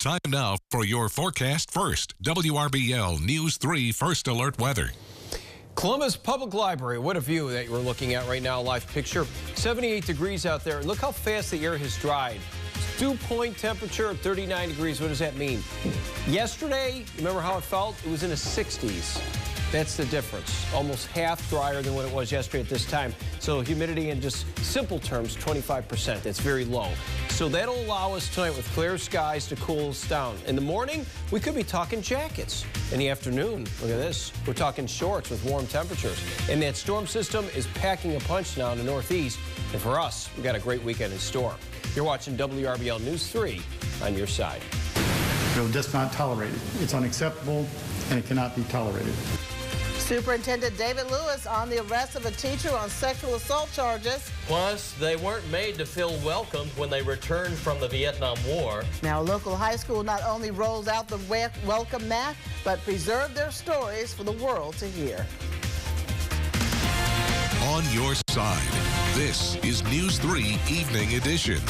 Time now for your forecast first. WRBL News 3 First Alert Weather. Columbus Public Library, what a view that you're looking at right now, live picture. 78 degrees out there. Look how fast the air has dried. Dew point temperature, 39 degrees. What does that mean? Yesterday, remember how it felt? It was in the 60s. That's the difference. Almost half drier than what it was yesterday at this time. So humidity in just simple terms, 25%. That's very low. So that'll allow us tonight with clear skies to cool us down. In the morning, we could be talking jackets. In the afternoon, look at this. We're talking shorts with warm temperatures. And that storm system is packing a punch now in the northeast. And for us, we got a great weekend in store. You're watching WRBL News 3 on your side. We'll just not tolerate it. It's unacceptable, and it cannot be tolerated. Superintendent David Lewis on the arrest of a teacher on sexual assault charges. Plus, they weren't made to feel welcomed when they returned from the Vietnam War. Now, a local high school not only rolled out the welcome mat, but preserved their stories for the world to hear. On your side, this is News 3 Evening Edition.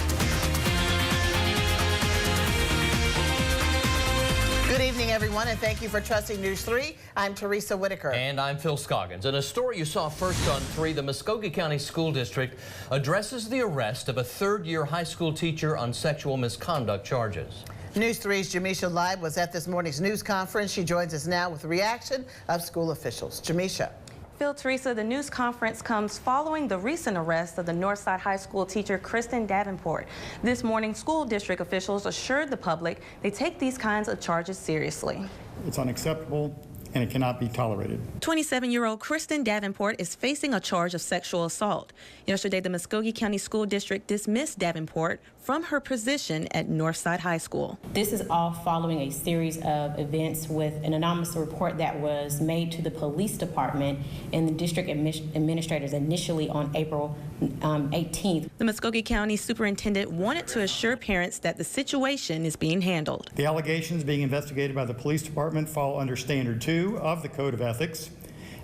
Good evening, everyone, and thank you for trusting News 3. I'm Teresa Whitaker. And I'm Phil Scoggins. In a story you saw first on 3, the Muskogee County School District addresses the arrest of a third-year high school teacher on sexual misconduct charges. News 3's Jamisha Live was at this morning's news conference. She joins us now with the reaction of school officials. Jamisha. Phil, Teresa, the news conference comes following the recent arrest of the Northside High School teacher Kristen Davenport. This morning, school district officials assured the public they take these kinds of charges seriously. It's unacceptable, and it cannot be tolerated. 27-year-old Kristen Davenport is facing a charge of sexual assault. Yesterday, the Muskogee County School District dismissed Davenport from her position at Northside High School. This is all following a series of events with an anonymous report that was made to the police department and the district administrators initially on April 18th. The Muskogee County superintendent wanted to assure parents that the situation is being handled. The allegations being investigated by the police department fall under Standard 2 of the Code of Ethics,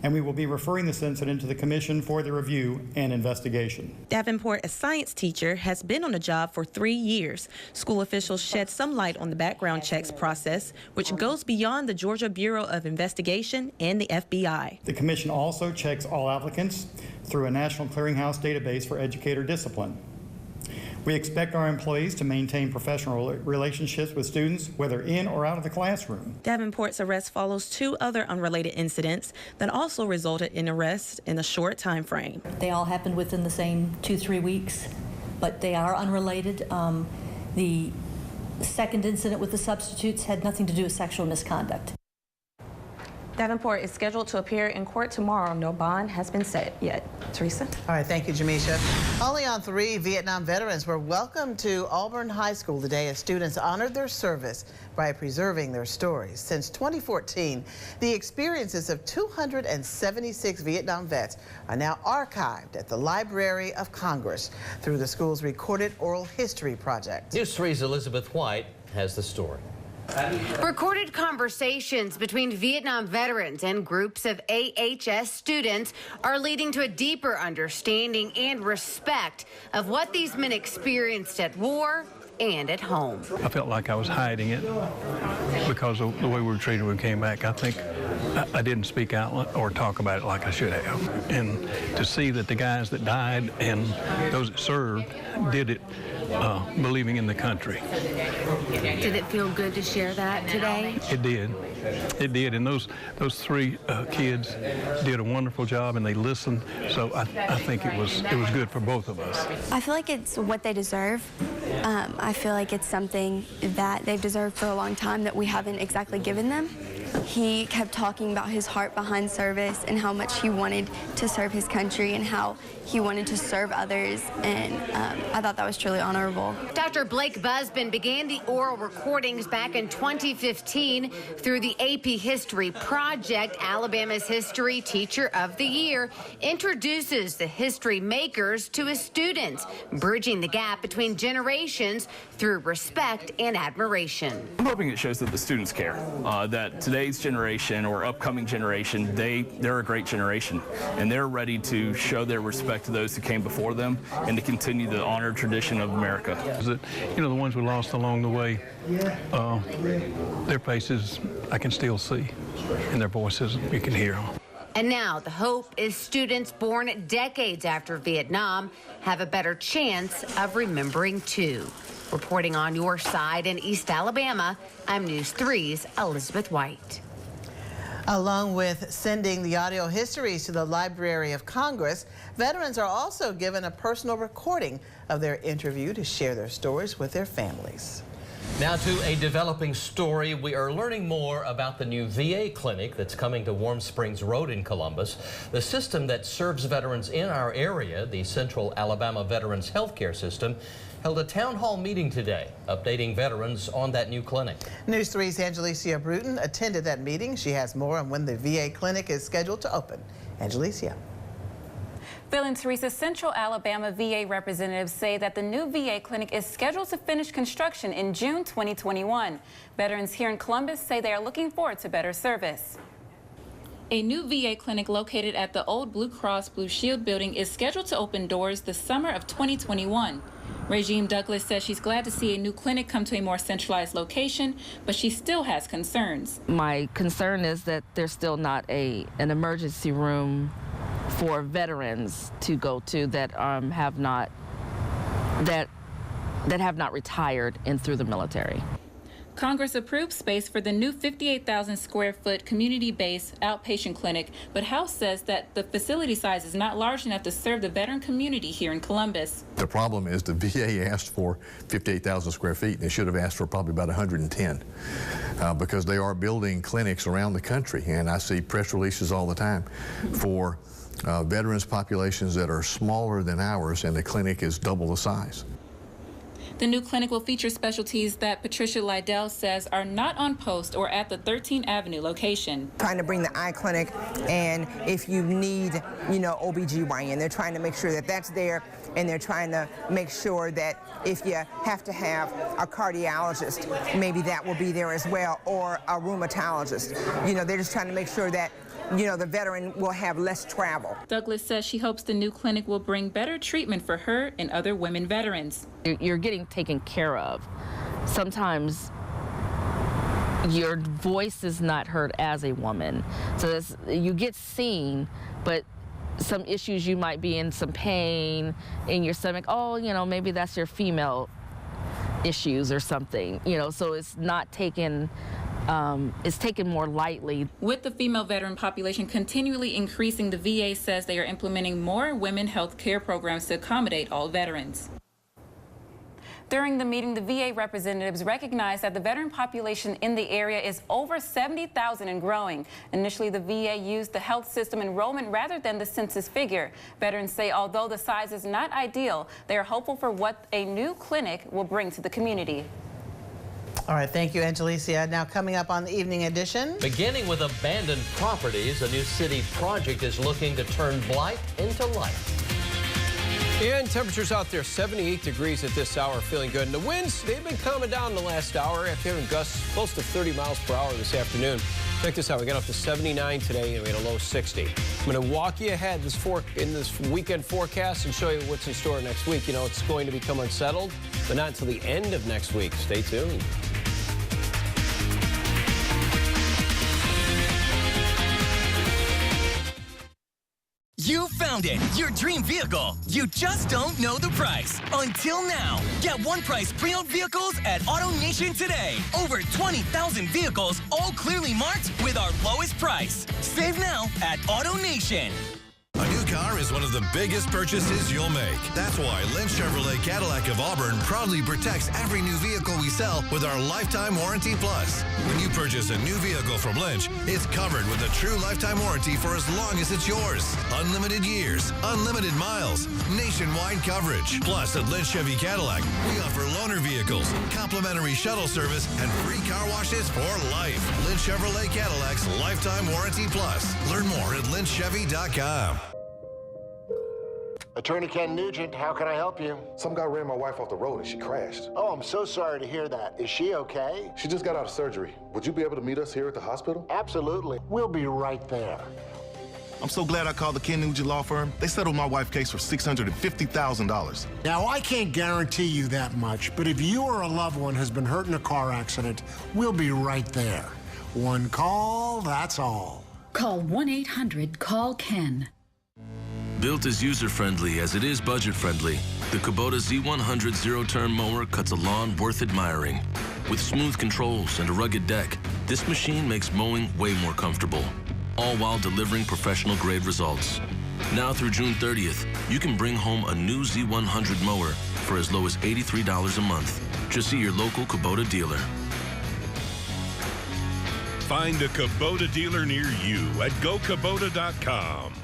and we will be referring this incident to the Commission for the review and investigation. Davenport, a science teacher, has been on the job for 3 years. School officials shed some light on the background checks process, which goes beyond the Georgia Bureau of Investigation and the FBI. The Commission also checks all applicants through a National Clearinghouse database for educator discipline. We expect our employees to maintain professional relationships with students, whether in or out of the classroom. Davenport's arrest follows 2 other unrelated incidents that also resulted in arrest in a short time frame. They all happened within the same 2-3 weeks, but they are unrelated. The second incident with the substitutes had nothing to do with sexual misconduct. Davenport is scheduled to appear in court tomorrow. No bond has been set yet. Teresa? All right, thank you, Jamisha. Only on 3, Vietnam veterans were welcomed to Auburn High School today as students honored their service by preserving their stories. Since 2014, the experiences of 276 Vietnam vets are now archived at the Library of Congress through the school's Recorded Oral History Project. News 3's Elizabeth White has the story. Recorded conversations between Vietnam veterans and groups of AHS students are leading to a deeper understanding and respect of what these men experienced at war and at home. I felt like I was hiding it because of the way we were treated when we came back. I think I didn't speak out or talk about it like I should have. And to see that the guys that died and those that served did it believing in the country. Did it feel good to share that today? It did. It did. And those 3 kids did a wonderful job, and they listened. So I think it was good for both of us. I feel like it's what they deserve. I feel like it's something that they've deserved for a long time that we haven't exactly given them. He kept talking about his heart behind service and how much he wanted to serve his country and how he wanted to serve others, and I thought that was truly honorable. Dr. Blake Busbin began the oral recordings back in 2015 through the AP History Project. Alabama's History Teacher of the Year introduces the history makers to his students, bridging the gap between generations through respect and admiration. I'm hoping it shows that the students care, that today today's generation or upcoming generation, they're a great generation, and they're ready to show their respect to those who came before them and to continue the honored tradition of America. You know, the ones we lost along the way, their faces I can still see, and their voices you can hear them. And now the hope is students born decades after Vietnam have a better chance of remembering too. Reporting on your side in East Alabama, I'm News 3's Elizabeth White. Along with sending the audio histories to the Library of Congress, veterans are also given a personal recording of their interview to share their stories with their families. Now to a developing story. We are learning more about the new VA clinic that's coming to Warm Springs Road in Columbus. The system that serves veterans in our area, the Central Alabama Veterans Healthcare System, held a town hall meeting today, updating veterans on that new clinic. News 3's Angelicia Bruton attended that meeting. She has more on when the VA clinic is scheduled to open. Angelicia. Phil and Teresa, Central Alabama VA representatives say that the new VA clinic is scheduled to finish construction in June 2021. Veterans here in Columbus say they are looking forward to better service. A new VA clinic located at the old Blue Cross Blue Shield building is scheduled to open doors the summer of 2021. Regine Douglas says she's glad to see a new clinic come to a more centralized location, but she still has concerns. My concern is that there's still not an emergency room for veterans to go to that have not retired and through the military. Congress approved space for the new 58,000 square foot community-based outpatient clinic, but House says that the facility size is not large enough to serve the veteran community here in Columbus. The problem is the VA asked for 58,000 square feet. They should have asked for probably about 110 because they are building clinics around the country, and I see press releases all the time for veterans populations that are smaller than ours, and the clinic is double the size. The new clinic will feature specialties that Patricia Lydell says are not on post or at the 13th Avenue location. Trying to bring the eye clinic, and if you need, OBGYN, they're trying to make sure that that's there, and they're trying to make sure that if you have to have a cardiologist, maybe that will be there as well, or a rheumatologist. They're just trying to make sure that the veteran will have less travel. Douglas says she hopes the new clinic will bring better treatment for her and other women veterans. You're getting taken care of. Sometimes your voice is not heard as a woman. So you get seen, but some issues you might be in some pain in your stomach. Oh, maybe that's your female issues or something. So it's not taken. Is taken more lightly. With the female veteran population continually increasing, the VA says they are implementing more women health care programs to accommodate all veterans. During the meeting, the VA representatives recognized that the veteran population in the area is over 70,000 and growing. Initially, the VA used the health system enrollment rather than the census figure. Veterans say although the size is not ideal, they are hopeful for what a new clinic will bring to the community. All right, thank you, Angelicia. Now coming up on the evening edition. Beginning with abandoned properties, a new city project is looking to turn blight into life. And temperatures out there, 78 degrees at this hour, feeling good. And the winds, they've been calming down the last hour after having gusts close to 30 miles per hour this afternoon. Check this out. We got up to 79 today, and we had a low 60. I'm going to walk you ahead in this weekend forecast and show you what's in store next week. It's going to become unsettled, but not until the end of next week. Stay tuned. You found it, your dream vehicle. You just don't know the price. Until now. Get one price pre-owned vehicles at AutoNation today. Over 20,000 vehicles, all clearly marked with our lowest price. Save now at AutoNation. A new car is one of the biggest purchases you'll make. That's why Lynch Chevrolet Cadillac of Auburn proudly protects every new vehicle we sell with our Lifetime Warranty Plus. When you purchase a new vehicle from Lynch, it's covered with a true lifetime warranty for as long as it's yours. Unlimited years, unlimited miles, nationwide coverage. Plus, at Lynch Chevy Cadillac, we offer loaner vehicles, complimentary shuttle service, and free car washes for life. Lynch Chevrolet Cadillac's Lifetime Warranty Plus. Learn more at lynchchevy.com. Attorney Ken Nugent, how can I help you? Some guy ran my wife off the road and she crashed. Oh, I'm so sorry to hear that. Is she okay? She just got out of surgery. Would you be able to meet us here at the hospital? Absolutely. We'll be right there. I'm so glad I called the Ken Nugent Law Firm. They settled my wife's case for $650,000. Now, I can't guarantee you that much, but if you or a loved one has been hurt in a car accident, we'll be right there. One call, that's all. Call 1-800-CALL-KEN. Built as user-friendly as it is budget-friendly, the Kubota Z100 zero-turn mower cuts a lawn worth admiring. With smooth controls and a rugged deck, this machine makes mowing way more comfortable, all while delivering professional-grade results. Now through June 30th, you can bring home a new Z100 mower for as low as $83 a month. Just see your local Kubota dealer. Find a Kubota dealer near you at GoKubota.com.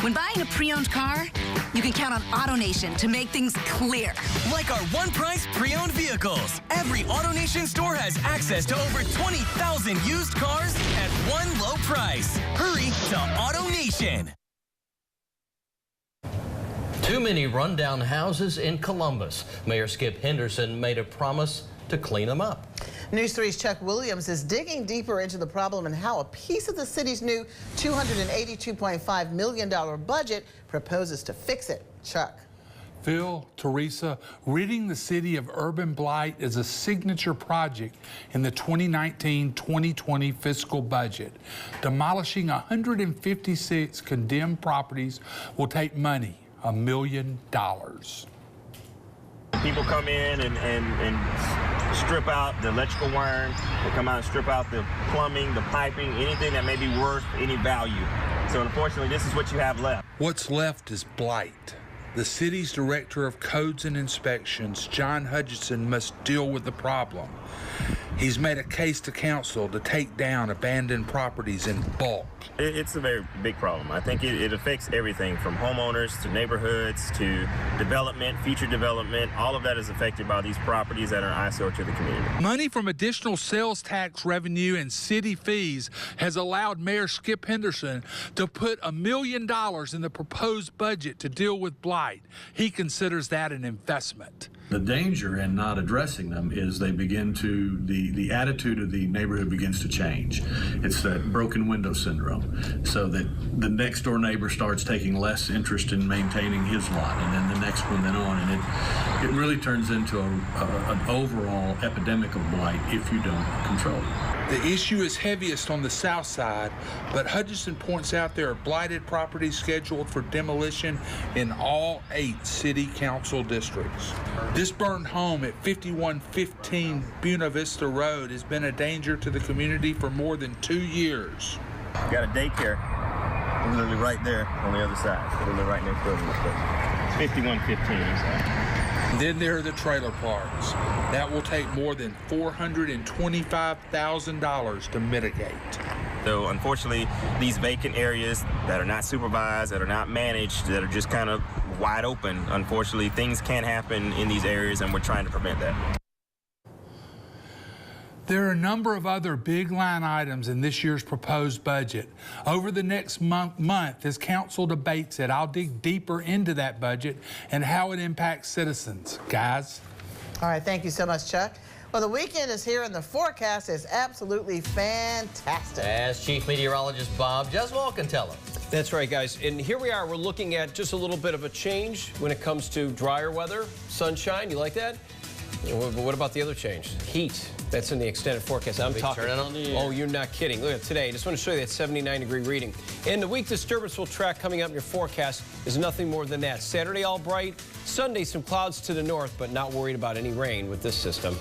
When buying a pre-owned car, you can count on AutoNation to make things clear. Like our one-price pre-owned vehicles. Every AutoNation store has access to over 20,000 used cars at one low price. Hurry to AutoNation. Too many rundown houses in Columbus. Mayor Skip Henderson made a promise to clean them up. News 3's Chuck Williams is digging deeper into the problem and how a piece of the city's new $282.5 million budget proposes to fix it. Chuck. Phil, Teresa, ridding the city of urban blight is a signature project in the 2019-2020 fiscal budget. Demolishing 156 condemned properties will take money, $1 million. People come in and strip out the electrical wiring. They come out and strip out the plumbing, the piping, anything that may be worth any value. So unfortunately, this is what you have left. What's left is blight. The city's director of codes and inspections, John Hutchinson, must deal with the problem. He's made a case to council to take down abandoned properties in bulk. It's a very big problem. I think it affects everything from homeowners to neighborhoods to development, future development. All of that is affected by these properties that are an eyesore to the community. Money from additional sales tax revenue and city fees has allowed Mayor Skip Henderson to put $1 million in the proposed budget to deal with blight. He considers that an investment. The danger in not addressing them is they begin to, the attitude of the neighborhood begins to change. It's that broken window syndrome, so that the next door neighbor starts taking less interest in maintaining his lot, and then the next one, then on, and it really turns into an overall epidemic of blight if you don't control it. The issue is heaviest on the south side, but Hutchinson points out there are blighted properties scheduled for demolition in all 8 city council districts. This burned home at 5115 Buena Vista Road has been a danger to the community for more than 2 years. We got a daycare literally right there on the other side, literally right next door to this place. 5115, exactly. Then there are the trailer parks. That will take more than $425,000 to mitigate. So unfortunately, these vacant areas that are not supervised, that are not managed, that are just kind of wide open, unfortunately, things can happen in these areas, and we're trying to prevent that. There are a number of other big line items in this year's proposed budget. Over the next month, as council debates it, I'll dig deeper into that budget and how it impacts citizens. Guys? All right, thank you so much, Chuck. Well, the weekend is here and the forecast is absolutely fantastic. As Chief Meteorologist Bob Jeswell can tell us. That's right, guys. And here we are. We're looking at just a little bit of a change when it comes to drier weather, sunshine. You like that? What about the other change? Heat. That's in the extended forecast. I'm talking. Turn it on the air. Oh, you're not kidding. Look at today. I just want to show you that 79-degree reading. And the weak disturbance will track coming up in your forecast is nothing more than that. Saturday all bright. Sunday some clouds to the north, but not worried about any rain with this system.